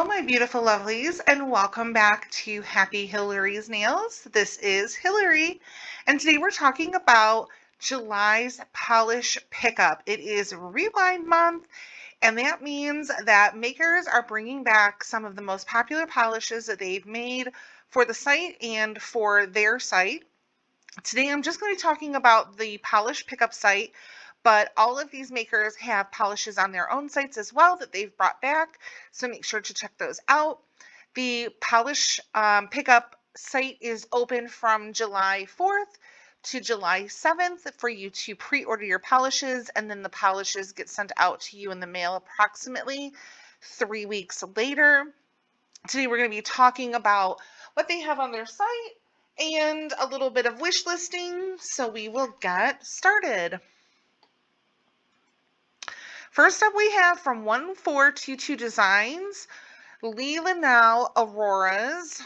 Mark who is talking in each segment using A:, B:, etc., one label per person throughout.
A: Hello, my beautiful lovelies, and welcome back to Happy Hillary's Nails. This is Hillary, and today we're talking about July's polish pickup. It is Rewind Month, and that means that makers are bringing back some of the most popular polishes that they've made for the site and for their site. Today I'm just going to be talking about the polish pickup site, but all of these makers have polishes on their own sites as well that they've brought back, so make sure to check those out. The polish pickup site is open from July 4th to July 7th for you to pre-order your polishes, and then the polishes get sent out to you in the mail approximately 3 weeks later. Today we're going to be talking about what they have on their site and a little bit of wish listing, so we will get started. First up, we have from 1422 Designs, Lila Now Auroras.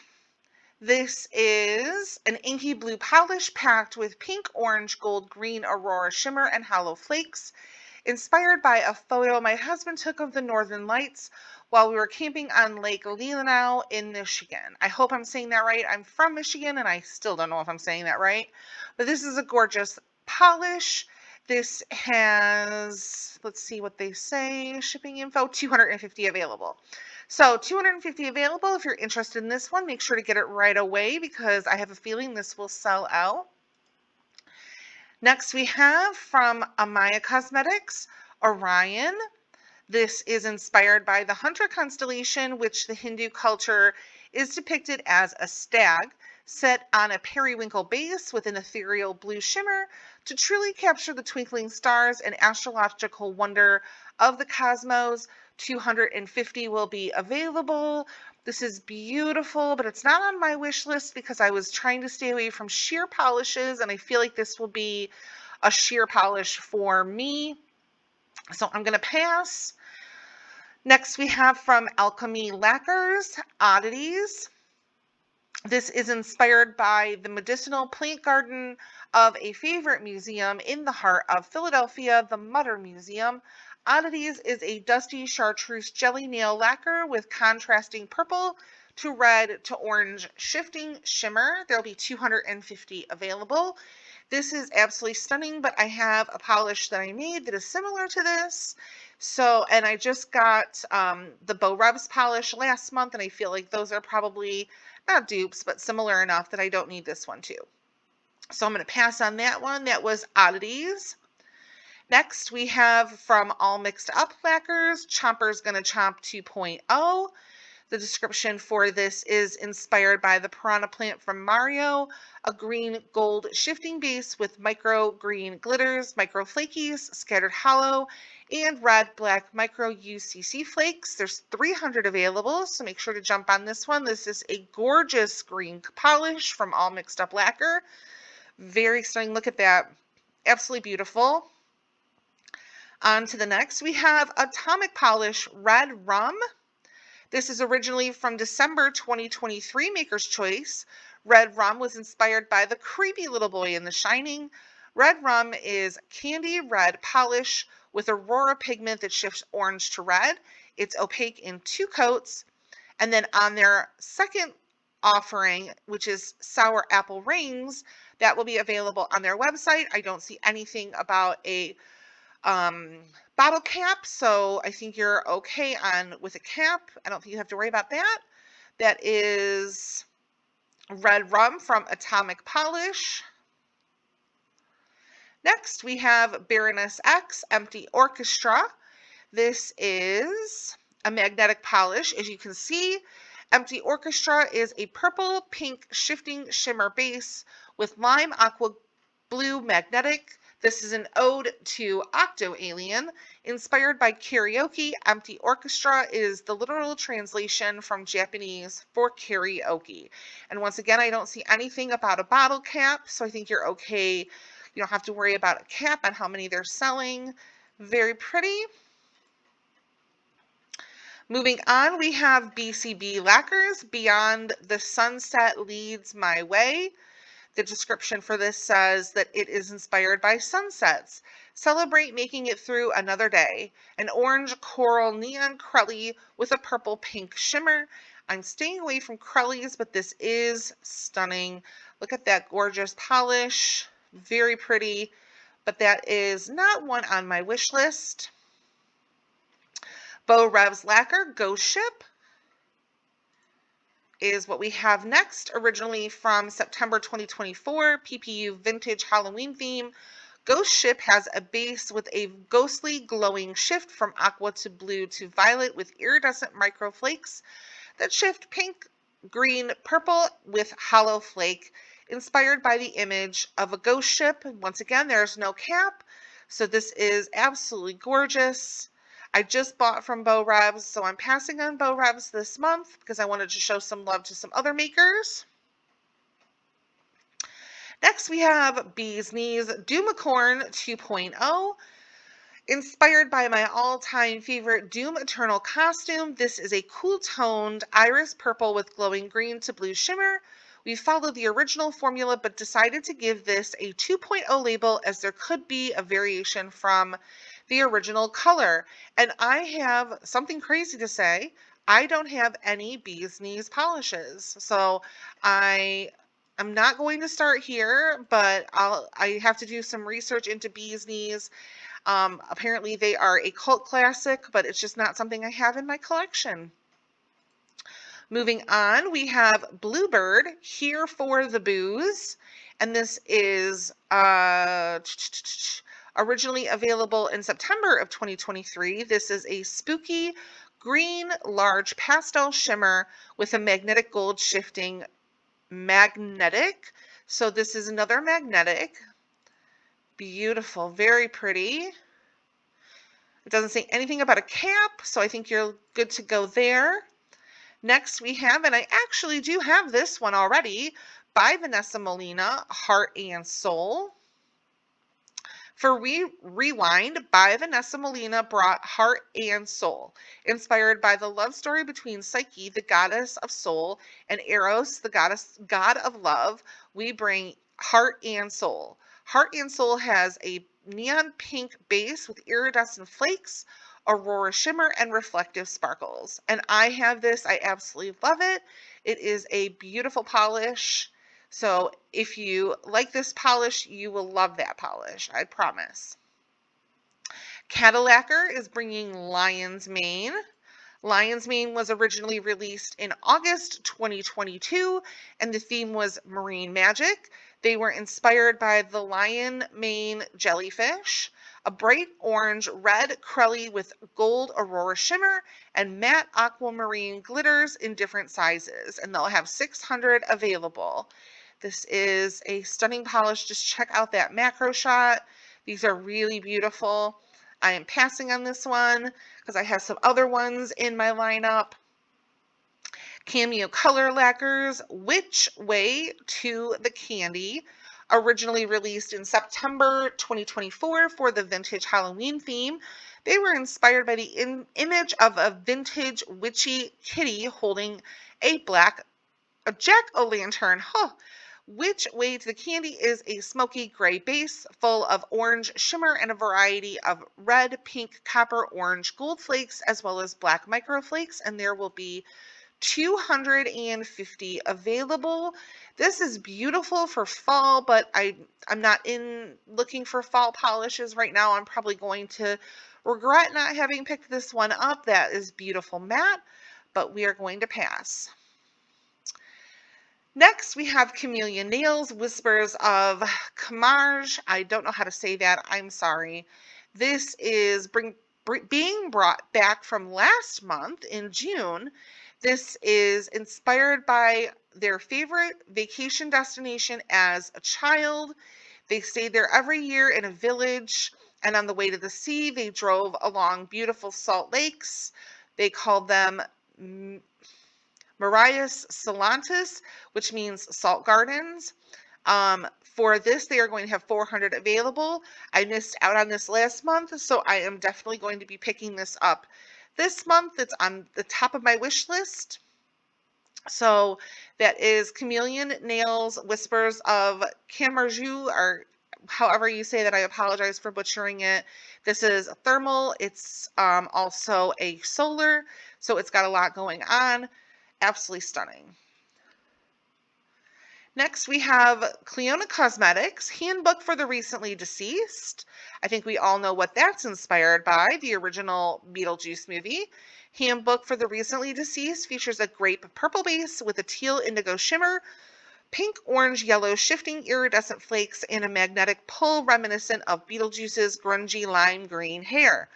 A: This is an inky blue polish packed with pink, orange, gold, green Aurora shimmer and hollow flakes, inspired by a photo my husband took of the Northern Lights while we were camping on Lake Leelanau in Michigan. I hope I'm saying that right. I'm from Michigan and I still don't know if I'm saying that right, but this is a gorgeous polish. This has, let's see what they say, shipping info, 250 available. So 250 available. If you're interested in this one, make sure to get it right away because I have a feeling this will sell out. Next we have from Amaya Cosmetics, Orion. This is inspired by the Hunter constellation, which the Hindu culture is depicted as a stag, set on a periwinkle base with an ethereal blue shimmer to truly capture the twinkling stars and astrological wonder of the cosmos. 250 will be available. This is beautiful, but it's not on my wish list because I was trying to stay away from sheer polishes, and I feel like this will be a sheer polish for me, so I'm going to pass. Next we have from Alchemy Lacquers, Oddities. This is inspired by the medicinal plant garden of a favorite museum in the heart of Philadelphia, the Mutter Museum. Oddities is a dusty chartreuse jelly nail lacquer with contrasting purple to red to orange shifting shimmer. There'll be 250 available. This is absolutely stunning, but I have a polish that I made that is similar to this. So, and I just got the Revs polish last month, and I feel like those are probably not dupes, but similar enough that I don't need this one too. So I'm going to pass on that one. That was Oddities. Next, we have from All Mixed Up Lacquers, Chomper's Gonna Chomp 2.0. The description for this is inspired by the piranha plant from Mario, a green gold shifting base with micro green glitters, micro flakies, scattered hollow, and red black micro UCC flakes. There's 300 available, so make sure to jump on this one. This is a gorgeous green polish from All Mixed Up Lacquer. Very stunning. Look at that. Absolutely beautiful. On to the next, we have Atomic Polish Red Rum. This is originally from December 2023 Maker's Choice. Red Rum was inspired by the creepy little boy in The Shining. Red Rum is candy red polish with Aurora pigment that shifts orange to red. It's opaque in 2 coats. And then on their second offering, which is Sour Apple Rings, that will be available on their website. I don't see anything about a bottle cap, so I think you're okay on with a cap. I don't think you have to worry about that. That is Red Rum from Atomic Polish. Next we have Baroness X Empty Orchestra. This is a magnetic polish. As you can see, Empty Orchestra is a purple pink shifting shimmer base with lime aqua blue magnetic. This is an ode to Octo Alien. Inspired by karaoke, Empty Orchestra is the literal translation from Japanese for karaoke. And once again, I don't see anything about a bottle cap, so I think you're okay. You don't have to worry about a cap on how many they're selling. Very pretty. Moving on, we have BCB Lacquers, Beyond the Sunset Leads My Way. The description for this says that it is inspired by sunsets. Celebrate making it through another day. An orange coral neon crelly with a purple pink shimmer. I'm staying away from crellies, but this is stunning. Look at that gorgeous polish. Very pretty, but that is not one on my wish list. Revs Lacquer Ghost Ship is what we have next, originally from September 2024, PPU Vintage Halloween theme. Ghost Ship has a base with a ghostly glowing shift from aqua to blue to violet with iridescent microflakes that shift pink, green, purple with hollow flake, inspired by the image of a ghost ship. Once again, there's no cap, so this is absolutely gorgeous. I just bought from Revs, so I'm passing on Revs this month because I wanted to show some love to some other makers. Next, we have Beesne's Doomicorn 2.0. Inspired by my all-time favorite Doom Eternal costume, this is a cool-toned iris purple with glowing green to blue shimmer. We followed the original formula but decided to give this a 2.0 label as there could be a variation from the original color. And I have something crazy to say. I don't have any Beesne's polishes. So I'm not going to start here, but I have to do some research into Beesne's. Apparently they are a cult classic, but it's just not something I have in my collection. Moving on, we have Bluebird, Here for the Booze, and this is originally available in September of 2023. This is a spooky green large pastel shimmer with a magnetic gold shifting magnetic. So this is another magnetic. Beautiful, very pretty. It doesn't say anything about a cap, so I think you're good to go there. Next we have, and I actually do have this one already, by Vanessa Molina, Heart and Soul. For Rewind, by Vanessa Molina brought Heart and Soul, inspired by the love story between Psyche, the goddess of soul, and Eros, the god of love. We bring Heart and Soul. Heart and Soul has a neon pink base with iridescent flakes, aurora shimmer, and reflective sparkles. And I have this. I absolutely love it. It is a beautiful polish. So if you like this polish, you will love that polish, I promise. Cadillacer is bringing Lion's Mane. Lion's Mane was originally released in August 2022, and the theme was marine magic. They were inspired by the lion mane jellyfish, a bright orange red crelly with gold aurora shimmer, and matte aquamarine glitters in different sizes, and they'll have 600 available. This is a stunning polish. Just check out that macro shot. These are really beautiful. I am passing on this one because I have some other ones in my lineup. Cameo Color Lacquers, Which Way to the Candy, originally released in September 2024 for the vintage Halloween theme. They were inspired by the image of a vintage witchy kitty holding a jack-o'-lantern. Which Way to the Candy is a smoky gray base full of orange shimmer and a variety of red, pink, copper, orange, gold flakes, as well as black microflakes, and there will be 250 available. This is beautiful for fall, but I'm not looking for fall polishes right now. I'm probably going to regret not having picked this one up. That is beautiful matte, but we are going to pass. Next, we have Chameleon Nails, Whispers of Camargue. I don't know how to say that. I'm sorry. This is being brought back from last month in June. This is inspired by their favorite vacation destination as a child. They stayed there every year in a village, and on the way to the sea, they drove along beautiful salt lakes. They called them Marias Salantis, which means salt gardens. For this, they are going to have 400 available. I missed out on this last month, so I am definitely going to be picking this up this month. It's on the top of my wish list. So that is Chameleon Nails, Whispers of Camargue, or however you say that, I apologize for butchering it. This is a thermal. It's also a solar, so it's got a lot going on. Absolutely stunning. Next, we have Cleona Cosmetics, Handbook for the Recently Deceased. I think we all know what that's inspired by, the original Beetlejuice movie. Handbook for the Recently Deceased features a grape purple base with a teal indigo shimmer, pink, orange, yellow shifting iridescent flakes, and a magnetic pull reminiscent of Beetlejuice's grungy lime green hair.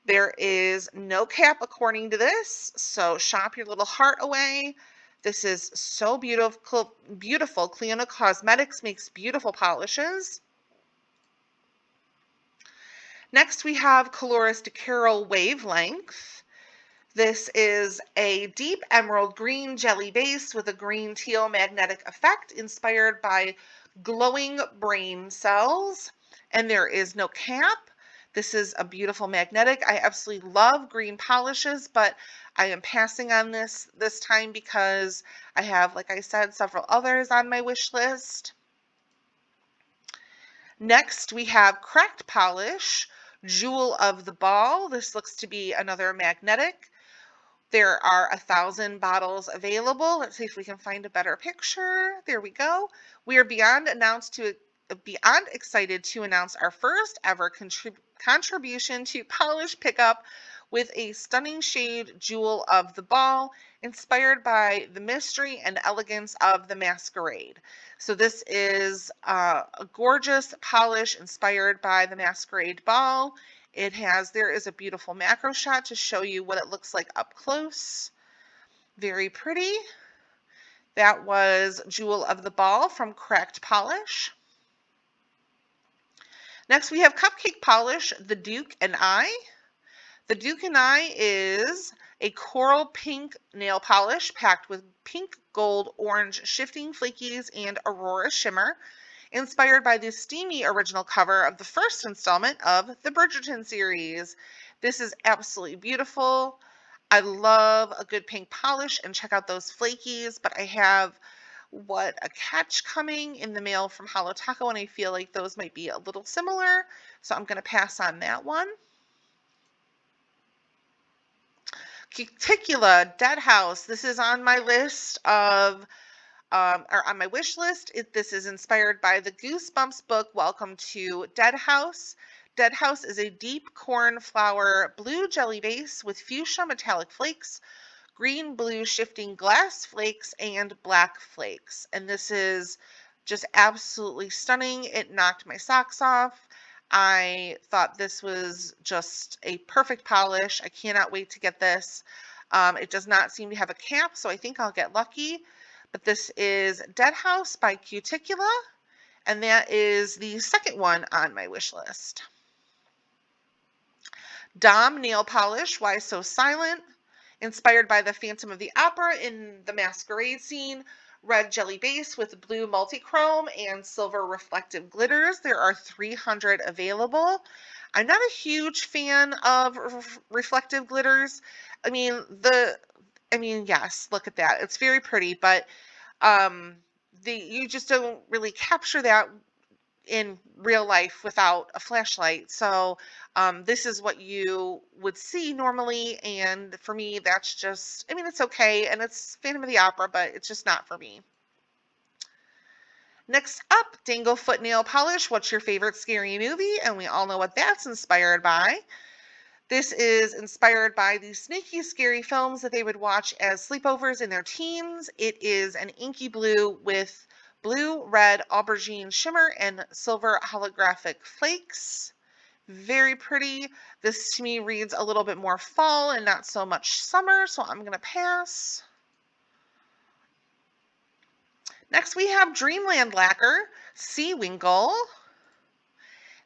A: There is no cap according to this, so shop your little heart away. This is so beautiful. Beautiful. Cleona Cosmetics makes beautiful polishes. Next, we have Colors de Carol Wavelength. This is a deep emerald green jelly base with a green teal magnetic effect inspired by glowing brain cells, and there is no cap. This is a beautiful magnetic. I absolutely love green polishes, but I am passing on this time because I have, like I said, several others on my wish list. Next, we have Cracked Polish, Jewel of the Ball. This looks to be another magnetic. There are 1,000 bottles available. Let's see if we can find a better picture. There we go. We are beyond excited to announce our first ever contribution to Polish Pickup with a stunning shade Jewel of the Ball, inspired by the mystery and elegance of the masquerade. So this is a gorgeous polish inspired by the Masquerade Ball. There is a beautiful macro shot to show you what it looks like up close. Very pretty. That was Jewel of the Ball from Cracked Polish. Next, we have Cupcake Polish, The Duke and I. The Duke and I is a coral pink nail polish packed with pink, gold, orange shifting flakies and aurora shimmer, inspired by the steamy original cover of the first installment of the Bridgerton series. This is absolutely beautiful. I love a good pink polish, and check out those flakies, but I have a catch coming in the mail from Holo Taco, and I feel like those might be a little similar, so I'm going to pass on that one. Cuticula, Dead House. This is on my list of or on my wish list. This is inspired by the Goosebumps book, Welcome to Dead House. Dead House is a deep cornflower blue jelly base with fuchsia metallic flakes, green blue shifting glass flakes, and black flakes. And this is just absolutely stunning. It knocked my socks off. I thought this was just a perfect polish. I cannot wait to get this. It does not seem to have a cap, so I think I'll get lucky. But this is Dead House by Cuticula, and that is the second one on my wish list. Dom Nail Polish, Why So Silent? Inspired by the Phantom of the Opera in the masquerade scene. Red jelly base with blue multichrome and silver reflective glitters. There are 300 available. I'm not a huge fan of reflective glitters. Yes, look at that. It's very pretty, but you just don't really capture that in real life without a flashlight. So this is what you would see normally, and for me that's just, it's okay, and it's Phantom of the Opera, but it's just not for me. Next up, Dangle Foot Nail Polish, What's Your Favorite Scary Movie? And we all know what that's inspired by. This is inspired by the sneaky, scary films that they would watch as sleepovers in their teens. It is an inky blue with blue, red, aubergine shimmer, and silver holographic flakes. Very pretty. This to me reads a little bit more fall and not so much summer, so I'm going to pass. Next we have Dreamland Lacquer, Sea Winkle.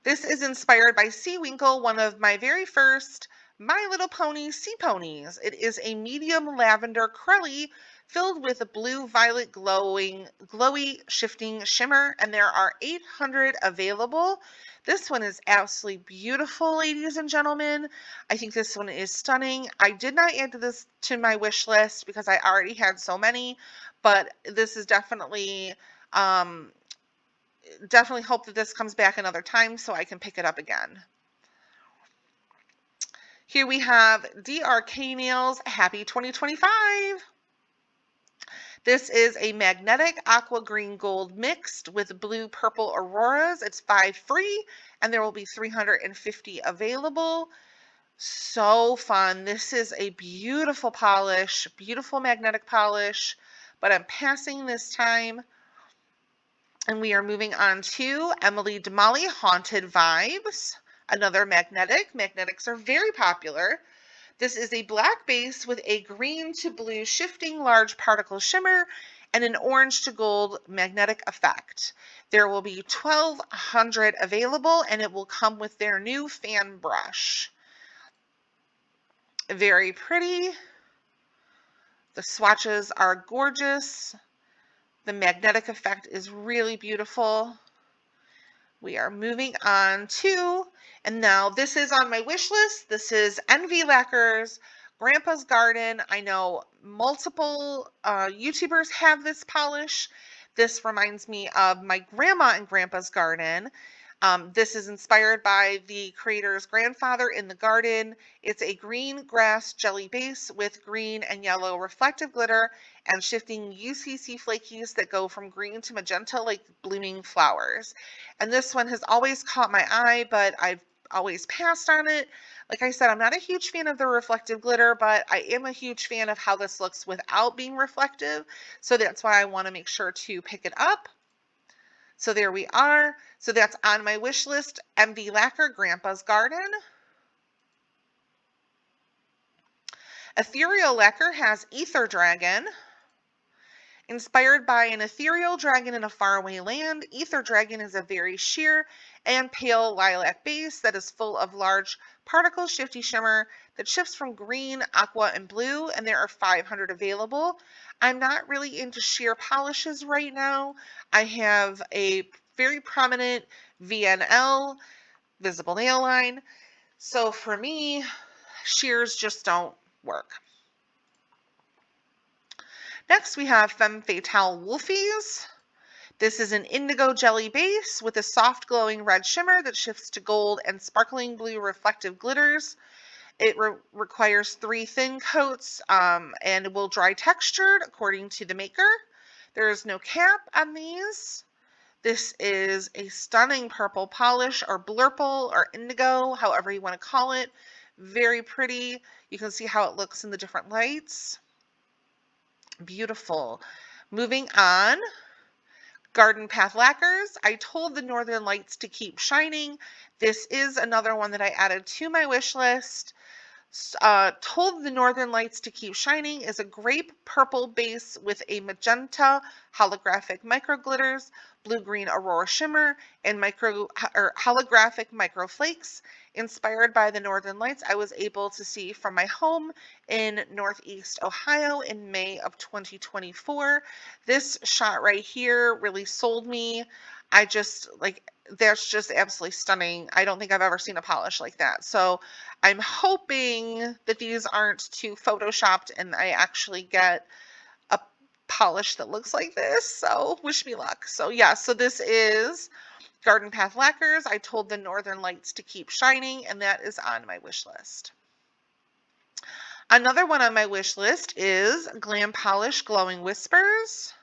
A: This is inspired by Sea Winkle, one of my very first My Little Pony sea ponies. It is a medium lavender crelly filled with a blue-violet glowy shifting shimmer, and there are 800 available. This one is absolutely beautiful, ladies and gentlemen. I think this one is stunning. I did not add this to my wish list because I already had so many, but this is definitely definitely hope that this comes back another time so I can pick it up again. Here we have DRK Nails Happy 2025. This is a magnetic aqua green gold mixed with blue purple auroras. It's 5 free and there will be 350 available. So fun. This is a beautiful polish, beautiful magnetic polish, but I'm passing this time. And we are moving on to Emily Damali Haunted Vibes, another magnetic. Magnetics are very popular. This is a black base with a green to blue shifting large particle shimmer and an orange to gold magnetic effect. There will be 1,200 available and it will come with their new fan brush. Very pretty. The swatches are gorgeous. The magnetic effect is really beautiful. We are moving on to, and now this is on my wish list. This is NV Lacquers, Grandpa's Garden. I know multiple YouTubers have this polish. This reminds me of my grandma and Grandpa's Garden. This is inspired by the creator's grandfather in the garden. It's a green grass jelly base with green and yellow reflective glitter and shifting UCC flakies that go from green to magenta like blooming flowers. And this one has always caught my eye, but I've always passed on it. Like I said, I'm not a huge fan of the reflective glitter, but I am a huge fan of how this looks without being reflective. So that's why I want to make sure to pick it up. So there we are. So that's on my wish list, MV Lacquer, Grandpa's Garden. Ethereal Lacquer has Ether Dragon. Inspired by an ethereal dragon in a faraway land, Ether Dragon is a very sheer and pale lilac base that is full of large particle shifty shimmer that shifts from green, aqua, and blue, and there are 500 available. I'm not really into sheer polishes right now. I have a very prominent VNL, visible nail line, so for me, sheers just don't work. Next, we have Femme Fatale Wolfies. This is an indigo jelly base with a soft glowing red shimmer that shifts to gold and sparkling blue reflective glitters. It requires 3 thin coats and will dry textured according to the maker. There is no cap on these. This is a stunning purple polish or blurple or indigo, however you want to call it. Very pretty. You can see how it looks in the different lights. Beautiful. Moving on, Garden Path Lacquers. I told the Northern Lights to keep shining. This is another one that I added to my wish list. Told the Northern Lights to keep shining is a grape purple base with a magenta holographic micro glitters, blue-green aurora shimmer, and holographic micro flakes. Inspired by the Northern Lights I was able to see from my home in Northeast Ohio in May of 2024. This shot right here really sold me. I just that's just absolutely stunning. I don't think I've ever seen a polish like that. So I'm hoping that these aren't too photoshopped and I actually get a polish that looks like this. So wish me luck. So yeah, so this is Garden Path Lacquers. I told the Northern Lights to keep shining, and that is on my wish list. Another one on my wish list is Glam Polish Glowing Whispers.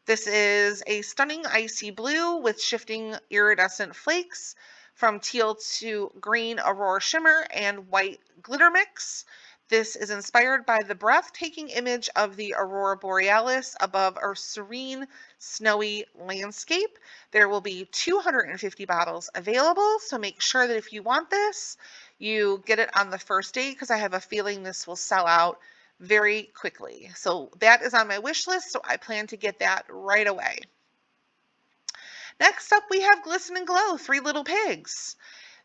A: This is a stunning icy blue with shifting iridescent flakes from teal to green aurora shimmer and white glitter mix. This is inspired by the breathtaking image of the aurora borealis above a serene, snowy landscape. There will be 250 bottles available, so make sure that if you want this, you get it on the first day because I have a feeling this will sell out very quickly. So that is on my wish list, so I plan to get that right away. Next up, we have Glisten Glow, 3 Little Pigs.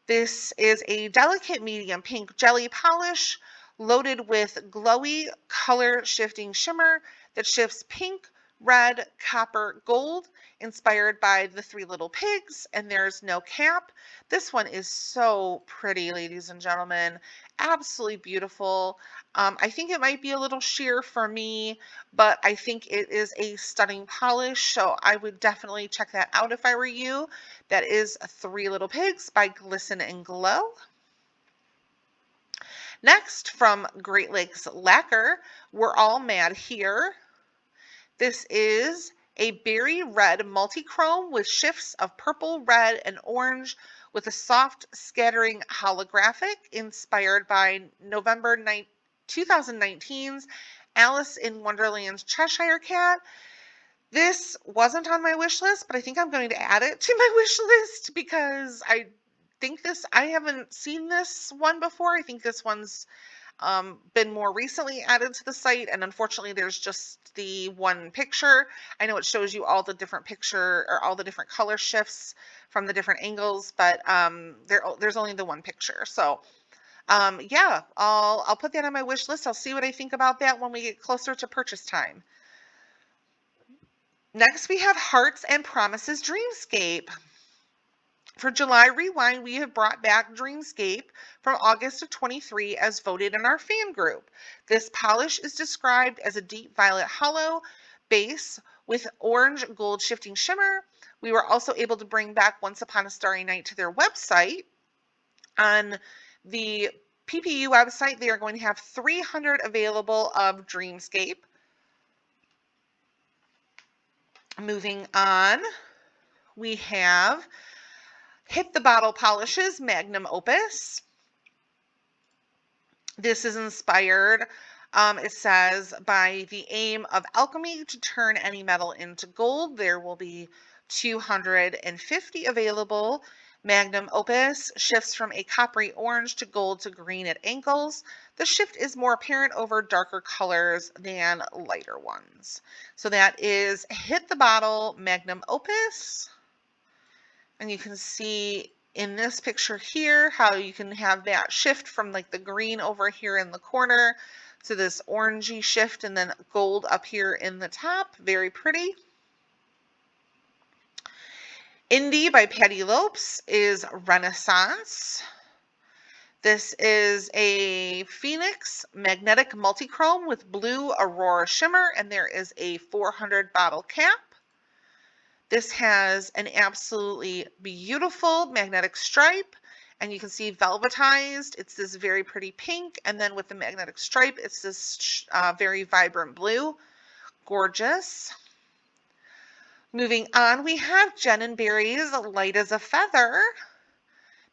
A: This is a delicate medium pink jelly polish loaded with glowy color shifting shimmer that shifts pink, red, copper, gold, inspired by the 3 Little Pigs, and there's no cap. This one is so pretty, ladies and gentlemen. Absolutely beautiful. I think it might be a little sheer for me, but I think it is a stunning polish, so I would definitely check that out if I were you. That is Three Little Pigs by Glisten Glow. Next, from Great Lakes Lacquer, We're All Mad Here. This is a berry red multi-chrome with shifts of purple, red, and orange with a soft scattering holographic inspired by November 2019's Alice in Wonderland's Cheshire Cat. This wasn't on my wish list, but I think I'm going to add it to my wish list because I haven't seen this one before. I think this one's been more recently added to the site, and unfortunately there's just the one picture. I know it shows you all the different picture or all the different color shifts from the different angles, but there's only the one picture. So yeah, I'll put that on my wish list. I'll see what I think about that when we get closer to purchase time. Next, we have Hearts and Promises Dreamscape. For July Rewind, we have brought back Dreamscape from August of 23 as voted in our fan group. This polish is described as a deep violet hollow base with orange gold shifting shimmer. We were also able to bring back Once Upon a Starry Night to their website. On the PPU website, they are going to have 300 available of Dreamscape. Moving on, we have Hit the Bottle Polishes Magnum Opus. This is inspired, it says, by the aim of alchemy to turn any metal into gold. There will be 250 available. Magnum Opus shifts from a coppery orange to gold to green at ankles. The shift is more apparent over darker colors than lighter ones. So that is Hit the Bottle Magnum Opus. And you can see in this picture here how you can have that shift from like the green over here in the corner to this orangey shift and then gold up here in the top. Very pretty. Indie by Patty Lopes is Renaissance. This is a Phoenix magnetic multi-chrome with blue Aurora shimmer, and there is a 400 bottle cap. This has an absolutely beautiful magnetic stripe, and you can see velvetized. It's this very pretty pink, and then with the magnetic stripe, it's this very vibrant blue. Gorgeous. Moving on, we have Jen & Barry's Light as a Feather.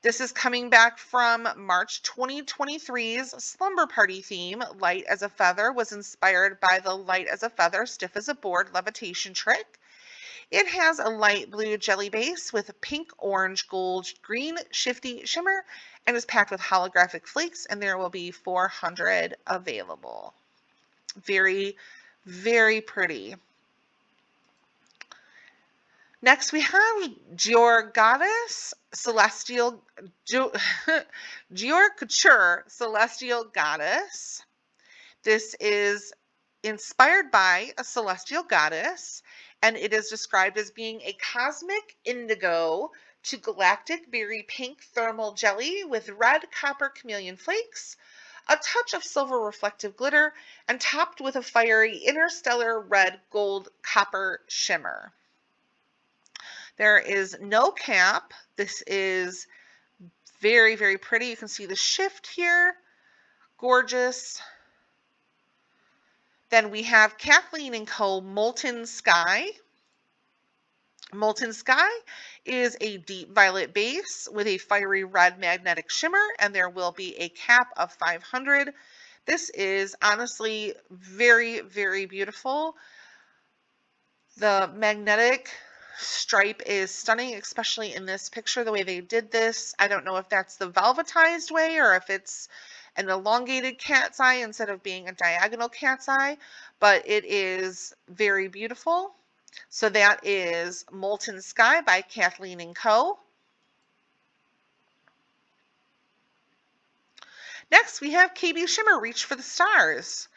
A: This is coming back from March 2023's Slumber Party theme. Light as a Feather was inspired by the Light as a Feather, Stiff as a Board levitation trick. It has a light blue jelly base with a pink, orange, gold, green shifty shimmer and is packed with holographic flakes, and there will be 400 available. Very, very pretty. Next, we have Dior Goddess Celestial Dior Couture Celestial Goddess. This is inspired by a celestial goddess, and it is described as being a cosmic indigo to galactic berry pink thermal jelly with red copper chameleon flakes, a touch of silver reflective glitter, and topped with a fiery interstellar red gold copper shimmer. There is no cap. This is very, very pretty. You can see the shift here. Gorgeous. Then we have Kathleen & Co. Molten Sky. Molten Sky is a deep violet base with a fiery red magnetic shimmer, and there will be a cap of 500. This is honestly very, very beautiful. The magnetic stripe is stunning, especially in this picture, the way they did this. I don't know if that's the velvetized way or if it's an elongated cat's eye instead of being a diagonal cat's eye, but it is very beautiful. So that is Molten Sky by Kathleen & Co. Next, we have KB Shimmer Reach for the Stars.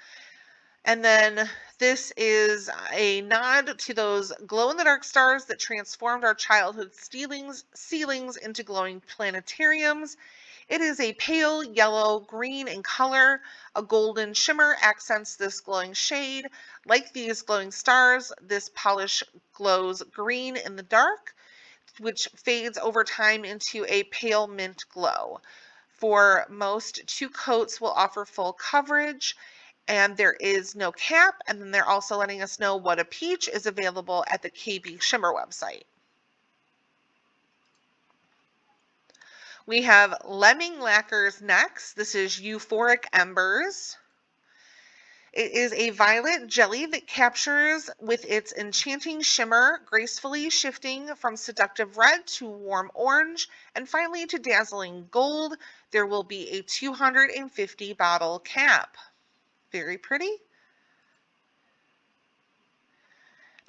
A: And then this is a nod to those glow-in-the-dark stars that transformed our childhood ceilings into glowing planetariums. It is a pale yellow green in color. A golden shimmer accents this glowing shade. Like these glowing stars, this polish glows green in the dark, which fades over time into a pale mint glow. For most, 2 coats will offer full coverage, and there is no cap. And then they're also letting us know what a peach is available at the KB Shimmer website. We have Lemming Lacquers next. This is Euphoric Embers. It is a violet jelly that captures with its enchanting shimmer, gracefully shifting from seductive red to warm orange, and finally to dazzling gold. There will be a 250 bottle cap. Very pretty.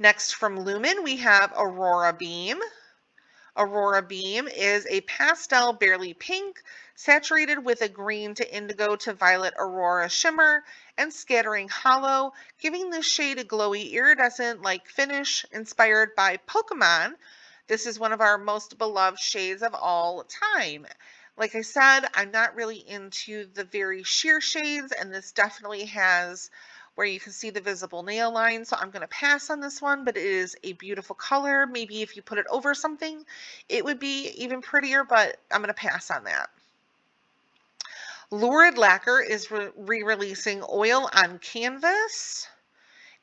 A: Next from Lumen, we have Aurora Beam. Aurora Beam is a pastel barely pink, saturated with a green to indigo to violet aurora shimmer and scattering hollow, giving this shade a glowy iridescent-like finish inspired by Pokemon. This is one of our most beloved shades of all time. Like I said, I'm not really into the very sheer shades, and this definitely has where you can see the visible nail line, so I'm going to pass on this one, but it is a beautiful color. Maybe if you put it over something, it would be even prettier, but I'm going to pass on that. Lurid Lacquer is re-releasing Oil on Canvas,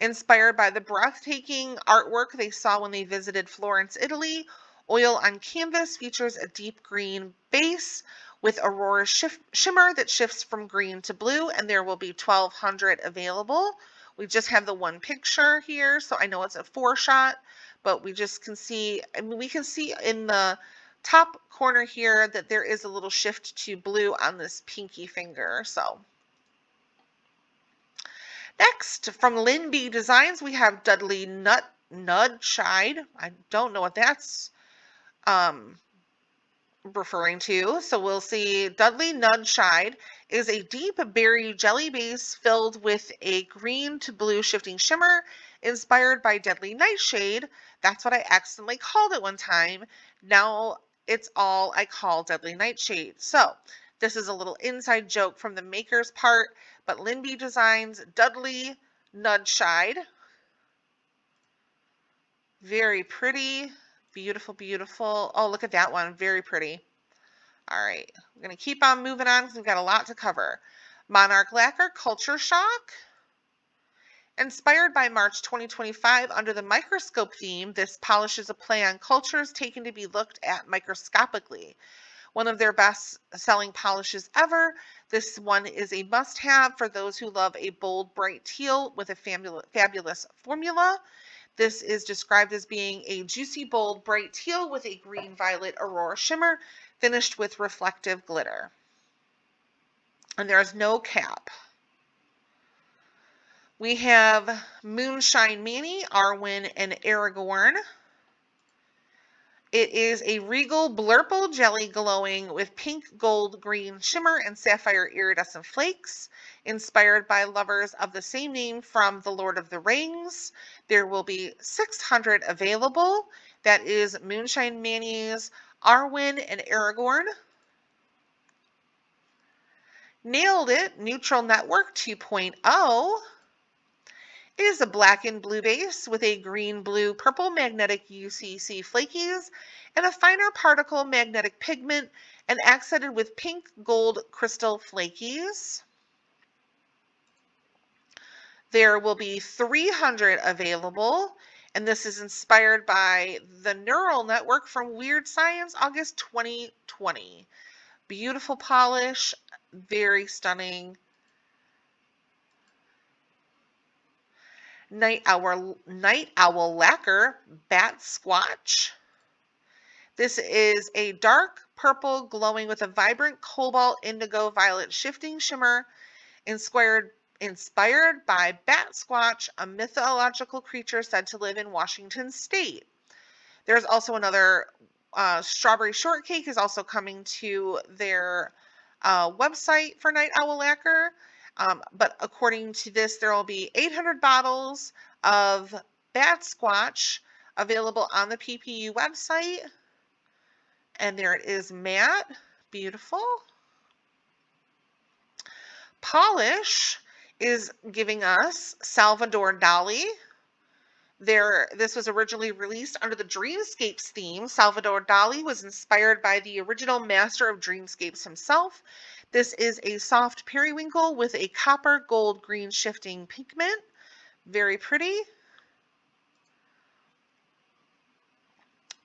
A: inspired by the breathtaking artwork they saw when they visited Florence, Italy. Oil on Canvas features a deep green base with aurora shimmer that shifts from green to blue, and there will be 1,200 available. We just have the one picture here, so I know it's a 4-shot, but we just can see, I mean, we can see in the top corner here that there is a little shift to blue on this pinky finger. So next, from Lindy Designs, we have Dudley Nudshide. I don't know what that's referring to. So we'll see Dudley Nudshide is a deep berry jelly base filled with a green to blue shifting shimmer inspired by Deadly Nightshade. That's what I accidentally called it one time. Now it's all I call Deadly Nightshade. So this is a little inside joke from the maker's part, but Lindy Designs Dudley Nudshide. Very pretty. Beautiful, beautiful. Oh, look at that one. Very pretty. All right. I'm going to keep on moving on because we've got a lot to cover. Monarch Lacquer Culture Shock. Inspired by March 2025 under the microscope theme, this polish is a play on cultures taken to be looked at microscopically. One of their best-selling polishes ever. This one is a must-have for those who love a bold, bright teal with a fabulous formula. This is described as being a juicy, bold, bright teal with a green-violet aurora shimmer finished with reflective glitter. And there is no cap. We have Moonshine Manny, Arwen, and Aragorn. It is a regal blurple jelly glowing with pink, gold, green shimmer and sapphire iridescent flakes, inspired by lovers of the same name from The Lord of the Rings. There will be 600 available. That is Moonshine Manny's Arwen and Aragorn. Nailed It, Neutral Network 2.0. It is a black and blue base with a green, blue, purple magnetic UCC flakies and a finer particle magnetic pigment and accented with pink gold crystal flakies. There will be 300 available, and this is inspired by the neural network from Weird Science, August 2020. Beautiful polish, very stunning. Night Owl Lacquer Bat Squatch. This is a dark purple glowing with a vibrant cobalt indigo violet shifting shimmer inspired by Bat Squatch, a mythological creature said to live in Washington State. There's also another Strawberry Shortcake is also coming to their website for Night Owl Lacquer. But according to this, there will be 800 bottles of Bat Squatch available on the PPU website. And there it is matte. Beautiful. Polish is giving us Salvador Dolly. This was originally released under the Dreamscapes theme. Salvador Dolly was inspired by the original master of Dreamscapes himself. This is a soft periwinkle with a copper gold green shifting pigment. Very pretty.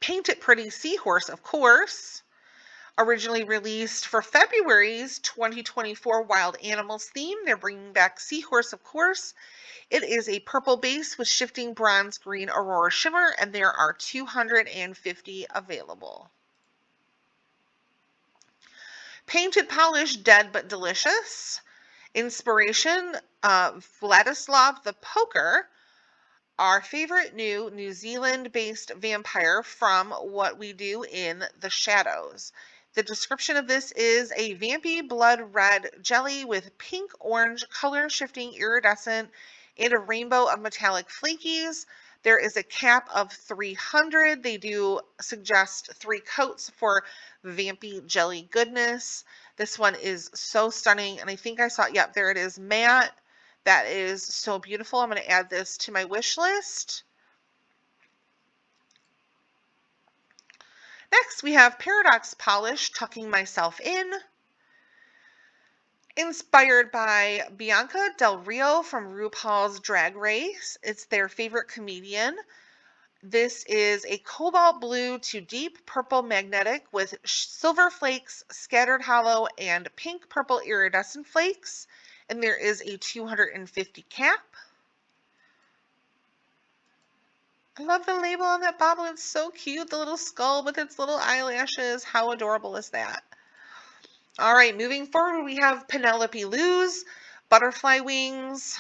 A: Paint It Pretty Seahorse, of course. Originally released for February's 2024 Wild Animals theme. They're bringing back Seahorse, of course. It is a purple base with shifting bronze green Aurora shimmer, and there are 250 available. Painted Polish Dead But Delicious. Inspiration, Vladislav the Poker, our favorite New Zealand-based vampire from What We Do in the Shadows. The description of this is a vampy blood red jelly with pink orange color shifting iridescent and a rainbow of metallic flakies. There is a cap of 300. They do suggest 3 coats for vampy jelly goodness. This one is so stunning, and I think I saw, yep, there it is, matte. That is so beautiful. I'm going to add this to my wish list. Next, we have Paradox Polish, Tucking Myself In. Inspired by Bianca Del Rio from RuPaul's Drag Race. It's their favorite comedian. This is a cobalt blue to deep purple magnetic with silver flakes, scattered hollow, and pink purple iridescent flakes. And there is a 250 cap. I love the label on that bottle. It's so cute. The little skull with its little eyelashes. How adorable is that? All right, moving forward, we have Penelope Lou's Butterfly Wings,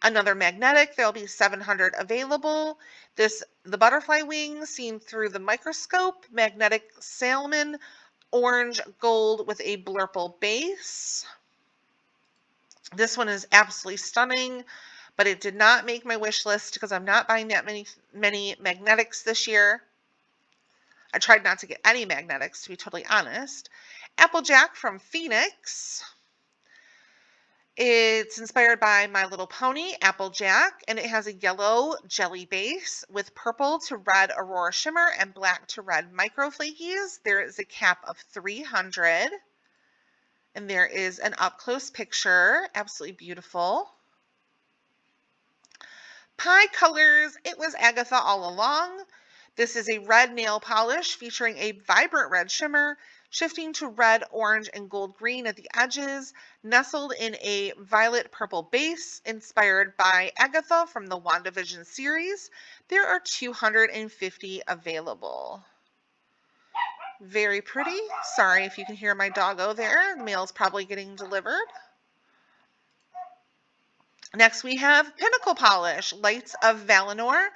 A: another magnetic. There'll be 700 available. The butterfly wings seen through the microscope, magnetic salmon, orange gold with a blurple base. This one is absolutely stunning, but it did not make my wish list because I'm not buying that many magnetics this year. I tried not to get any magnetics, to be totally honest. Applejack from Phoenix. It's inspired by My Little Pony, Applejack, and it has a yellow jelly base with purple to red Aurora shimmer and black to red micro flakies. There is a cap of 300. And there is an up-close picture. Absolutely beautiful. Pie Colors, It Was Agatha All Along. This is a red nail polish featuring a vibrant red shimmer, shifting to red, orange, and gold green at the edges, nestled in a violet purple base, inspired by Agatha from the WandaVision series. There are 250 available. Very pretty. Sorry if you can hear my doggo there. The mail's probably getting delivered. Next we have Pinnacle Polish, Lights of Valinor.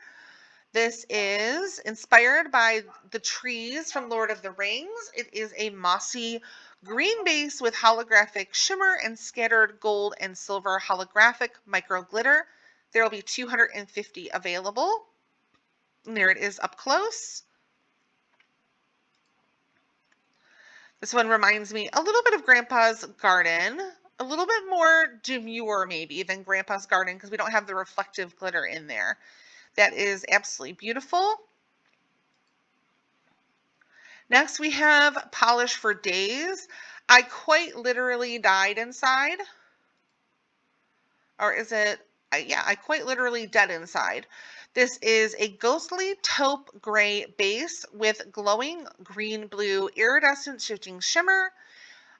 A: This is inspired by the trees from Lord of the Rings. It is a mossy green base with holographic shimmer and scattered gold and silver holographic micro glitter. There will be 250 available. And there it is up close. This one reminds me a little bit of Grandpa's Garden, a little bit more demure maybe than Grandpa's Garden because we don't have the reflective glitter in there. That is absolutely beautiful. Next we have Polish for Days. I quite literally died inside. Or is it? Yeah, I quite literally dead inside. This is a ghostly taupe gray base with glowing green-blue iridescent shifting shimmer.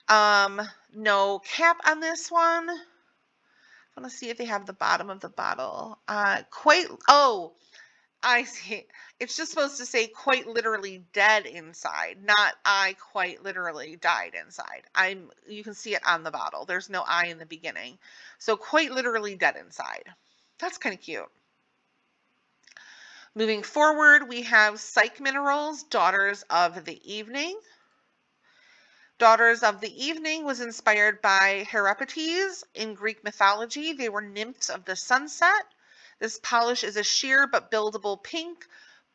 A: No cap on this one. I want to see if they have the bottom of the bottle. Oh, I see. It's just supposed to say quite literally dead inside, not I quite literally died inside. You can see it on the bottle. There's no I in the beginning. So quite literally dead inside. That's kind of cute. Moving forward, we have Psych Minerals, Daughters of the Evening. Daughters of the Evening was inspired by Herapetes in Greek mythology. They were nymphs of the sunset. This polish is a sheer but buildable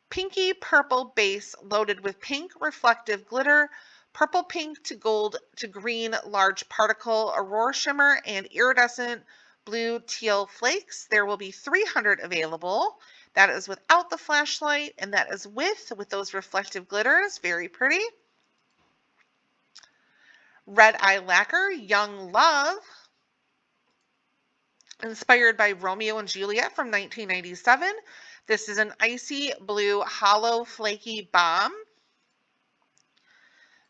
A: pinky purple base loaded with pink reflective glitter, purple pink to gold to green large particle aurora shimmer and iridescent blue teal flakes. There will be 300 available. That is without the flashlight, and that is with those reflective glitters. Very pretty. Red Eye Lacquer, Young Love, inspired by Romeo and Juliet from 1997. This is an icy blue hollow flaky bomb.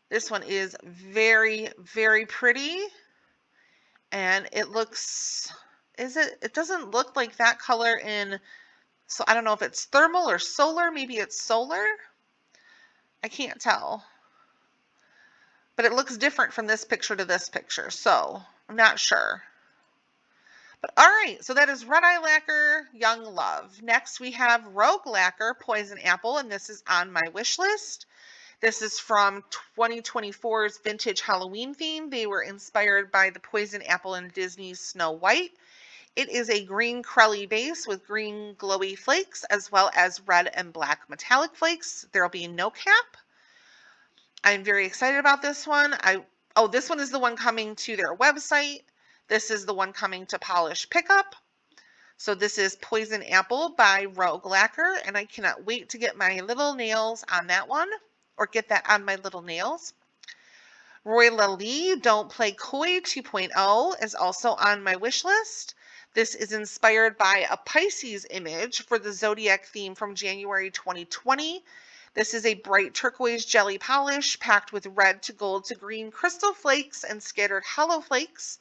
A: This one is very, very pretty, and it looks, it doesn't look like that color in, so I don't know if it's thermal or solar. Maybe it's solar. I can't tell. But it looks different from this picture to this picture, so I'm not sure. But all right, so that is Red Eye Lacquer, Young Love. Next we have Rogue Lacquer, Poison Apple, and this is on my wish list. This is from 2024's Vintage Halloween theme. They were inspired by the Poison Apple in Disney's Snow White. It is a green crelly base with green glowy flakes as well as red and black metallic flakes. There will be no cap. I'm very excited about this one. This one is the one coming to their website. This is the one coming to Polish Pickup. So this is Poison Apple by Rogue Lacquer, and I cannot wait to get my little nails on that one, or get that on my little nails. Roy Lally Don't Play Coy 2.0 is also on my wish list. This is inspired by a Pisces image for the Zodiac theme from January 2020. This is a bright turquoise jelly polish packed with red to gold to green crystal flakes and scattered hollow flakes.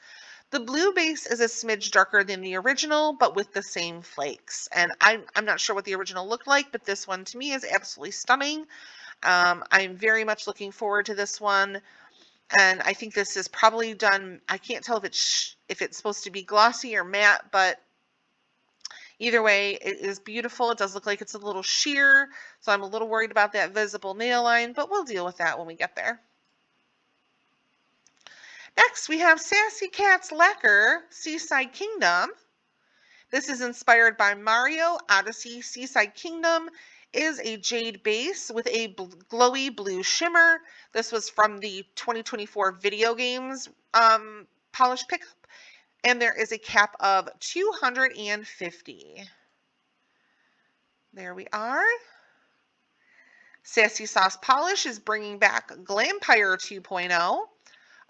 A: The blue base is a smidge darker than the original, but with the same flakes. And I'm not sure what the original looked like, but this one to me is absolutely stunning. I'm very much looking forward to this one. And I think this is probably done, I can't tell if it's supposed to be glossy or matte, but either way, it is beautiful. It does look like it's a little sheer, so I'm a little worried about that visible nail line, but we'll deal with that when we get there. Next, we have Sassy Cat's Lacquer, Seaside Kingdom. This is inspired by Mario Odyssey. Seaside Kingdom is a jade base with a glowy blue shimmer. This was from the 2024 video games Polish Pickup, and there is a cap of 250. There we are. Sassy Sauce Polish is bringing back Glampire 2.0.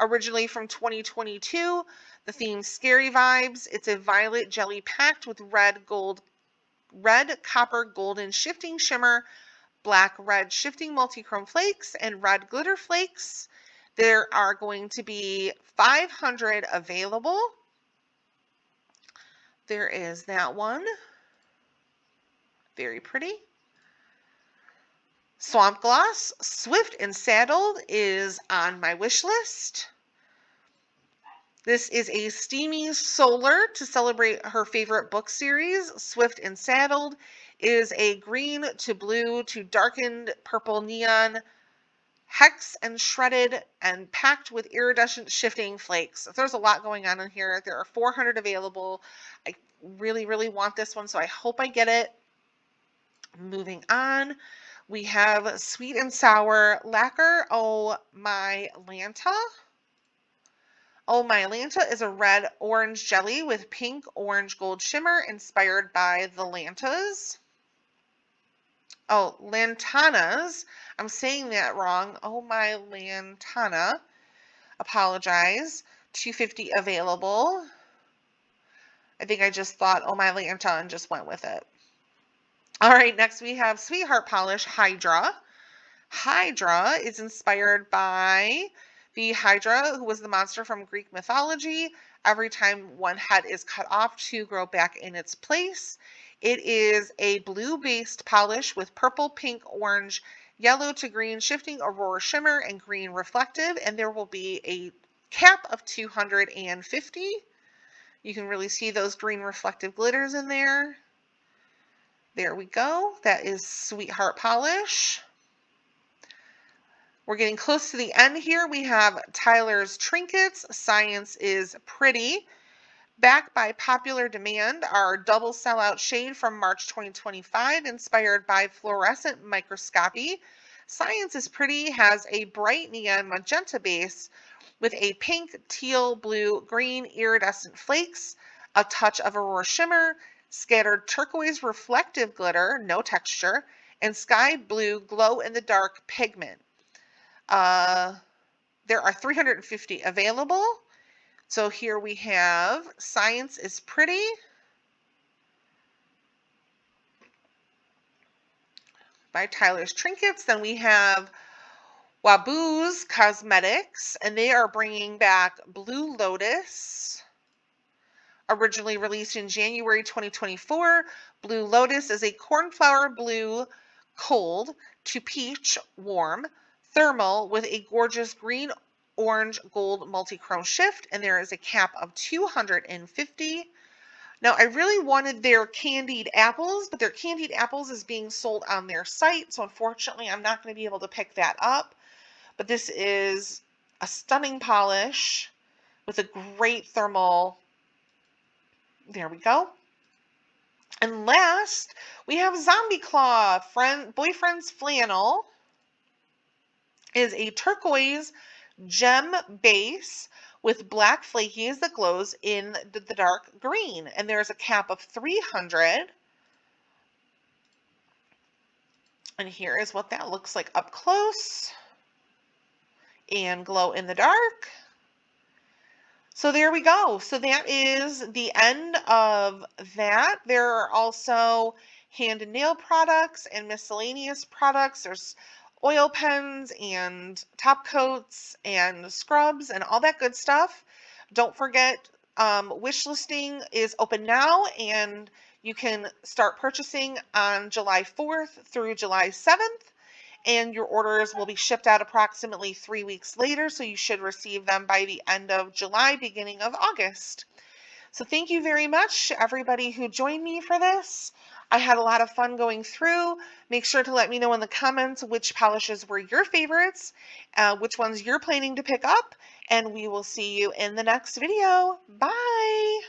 A: Originally from 2022, the theme Scary Vibes. It's a violet jelly packed with red copper golden shifting shimmer, black red shifting multi-chrome flakes, and red glitter flakes. There are going to be 500 available. There is that one. Very pretty. Swamp Gloss, Swift and Saddled is on my wish list. This is a steamy solar to celebrate her favorite book series. Swift and Saddled is a green to blue to darkened purple neon, hex and shredded and packed with iridescent shifting flakes. There's a lot going on in here. There are 400 available. I really, really want this one, so I hope I get it. Moving on. We have Sweet and Sour Lacquer, Oh My Lanta. Oh My Lanta is a red orange jelly with pink orange gold shimmer inspired by the Lantas. Oh, Lantanas. I'm saying that wrong. Oh My Lantana. Apologize. 250 available. I think I just thought Oh My Lanta and just went with it. All right, next we have Sweetheart Polish Hydra. Hydra is inspired by the Hydra, who was the monster from Greek mythology. Every time one head is cut off, two grow back in its place. It is a blue-based polish with purple, pink, orange, yellow to green shifting aurora shimmer and green reflective, and there will be a cap of 250. You can really see those green reflective glitters in there. There we go. That is Sweetheart Polish. We're getting close to the end here. We have Tyler's Trinkets. Science is Pretty. Back by popular demand, our double sellout shade from March 2025, inspired by fluorescent microscopy. Science is Pretty has a bright neon magenta base with a pink, teal, blue, green iridescent flakes, a touch of aurora shimmer, scattered turquoise reflective glitter, no texture, and sky blue glow in the dark pigment. There are 350 available. So here we have Science is Pretty. By Tyler's Trinkets. Then we have Wabu's Cosmetics, and they are bringing back Blue Lotus. Originally released in January 2024, Blue Lotus is a cornflower blue cold to peach warm thermal with a gorgeous green, orange, gold multi-chrome shift, and there is a cap of 250. Now, I really wanted their candied apples, but their candied apples is being sold on their site, so unfortunately I'm not going to be able to pick that up. But this is a stunning polish with a great thermal. There we go. And last, we have Zombie Claw Boyfriend's Flannel. Is a turquoise gem base with black flakies that glows in the dark green. And there's a cap of 300. And here is what that looks like up close. And glow in the dark. So there we go. So that is the end of that. There are also hand and nail products and miscellaneous products. There's oil pens and top coats and scrubs and all that good stuff. Don't forget, wish listing is open now, and you can start purchasing on July 4th through July 7th, and your orders will be shipped out approximately 3 weeks later, so you should receive them by the end of July, beginning of August. So thank you very much, everybody who joined me for this. I had a lot of fun going through. Make sure to let me know in the comments which polishes were your favorites, which ones you're planning to pick up, and we will see you in the next video. Bye!